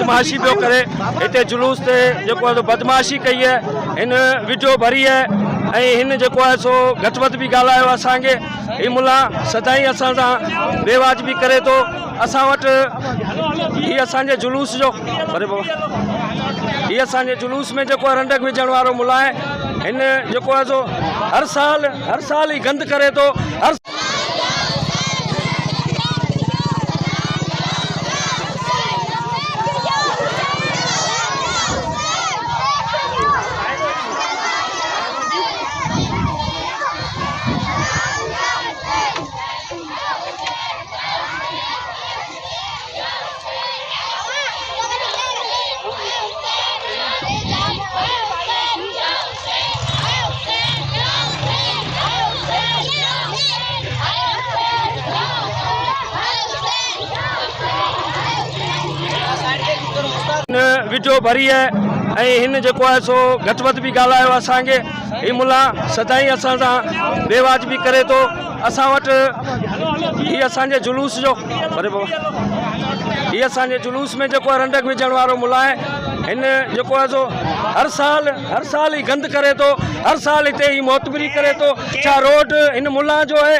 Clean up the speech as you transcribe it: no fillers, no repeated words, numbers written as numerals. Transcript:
बदमाशी पियो करे। इतने जुलूस से जो बदमाशी कई है, इन वीडियो भरी है ऐं हिन जेको आहे सो घटि वधि बि ॻाल्हायो असांखे। ही मुला सदाई असां सां बेवाजिबी करे थो। असां वटि हीअ असांजे जुलूस जो अरे बाबा हीअ असांजे जुलूस में जेको आहे रंडक विझण वारो मुला आहे। हिन जेको आहे सो हर साल ही गंद करे थो। वीडियो भरी है ऐं हिन जेको आहे सो घटि वधि बि ॻाल्हायो असांखे। ही मुला सदाई असां सां बेवाजिबी करे थो। असां वटि हीअ असांजे जुलूस जो अरे बाबा हीअ असांजे जुलूस में जेको आहे रंडक विझण वारो मुला आहे। हिन जेको आहे सो हर साल ही गंद करे थो। हर साल हिते ही मोतबरी करे थो। छा रोड हिन मुला जो आहे।